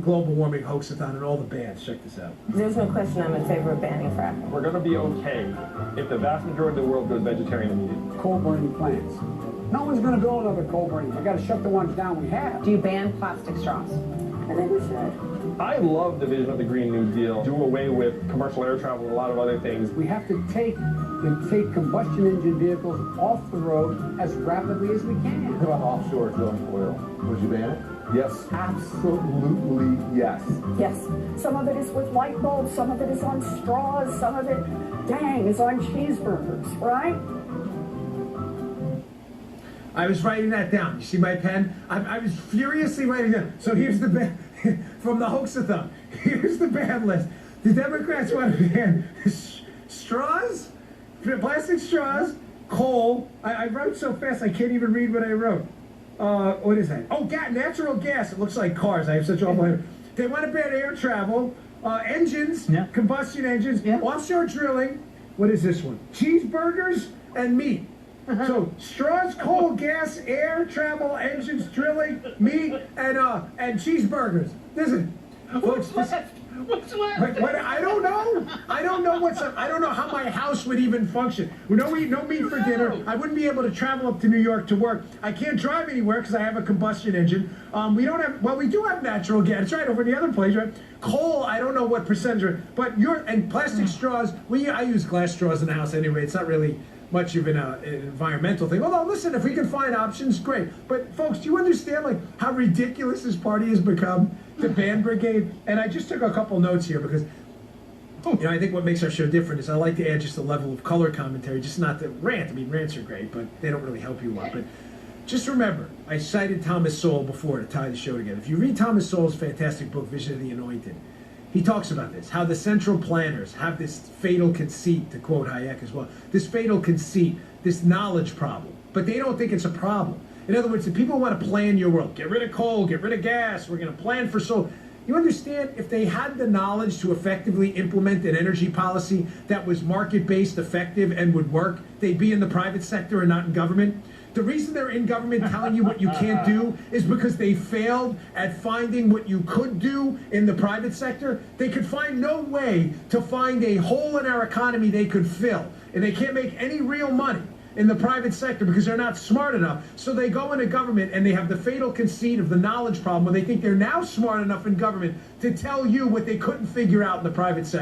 global warming hoaxathon and all the bans. Check this out. There's no question I'm in favor of banning fracking. We're going to be okay if the vast majority of the world goes vegetarian immediately. Coal-burning plants. No one's going to build another coal-burning. We got to shut the ones down we have. Do you ban plastic straws? I think we should. I love the vision of the Green New Deal. Do away with commercial air travel and a lot of other things. We have to take combustion engine vehicles off the road as rapidly as we can. What about offshore drilling oil? Would you ban it? Yes, absolutely yes. Yes. Some of it is with light bulbs, some of it is on straws, some of it, dang, is on cheeseburgers, right? I was writing that down. You see my pen? I was furiously writing down. So here's the ban from the hoaxathon. Here's the ban list. The Democrats want to ban straws, plastic straws, coal. I wrote so fast I can't even read what I wrote. What is that? Oh, natural gas. It looks like cars. I have such awful. They want to ban air travel, engines, combustion engines, offshore drilling. What is this one? Cheeseburgers and meat. So straws, coal, gas, air travel, engines, drilling, meat, and cheeseburgers. Listen, folks, What's left? I don't know. I don't know I don't know how my house would even function. No meat for dinner. I wouldn't be able to travel up to New York to work. I can't drive anywhere because I have a combustion engine. We don't have. Well, we do have natural gas. It's right over the other place, right? Coal. I don't know what percentage. But and plastic straws. I use glass straws in the house anyway. It's not really much of an environmental thing. Although, listen, if we can find options, great. But folks, do you understand how ridiculous this party has become? The ban brigade. And I just took a couple notes here because I think what makes our show different is I like to add just a level of color commentary, just not the rant. I mean, rants are great, but they don't really help you a lot. But just remember, I cited Thomas Sowell before to tie the show together. If you read Thomas Sowell's fantastic book, Vision of the Anointed, he talks about this, how the central planners have this fatal conceit, to quote Hayek as well, this fatal conceit, this knowledge problem, but they don't think it's a problem. In other words, the people want to plan your world. Get rid of coal, get rid of gas, we're going to plan for solar. You understand, if they had the knowledge to effectively implement an energy policy that was market-based, effective, and would work, they'd be in the private sector and not in government. The reason they're in government telling you what you can't do is because they failed at finding what you could do in the private sector. They could find no way to find a hole in our economy they could fill. And they can't make any real money in the private sector because they're not smart enough. So they go into government and they have the fatal conceit of the knowledge problem where they think they're now smart enough in government to tell you what they couldn't figure out in the private sector.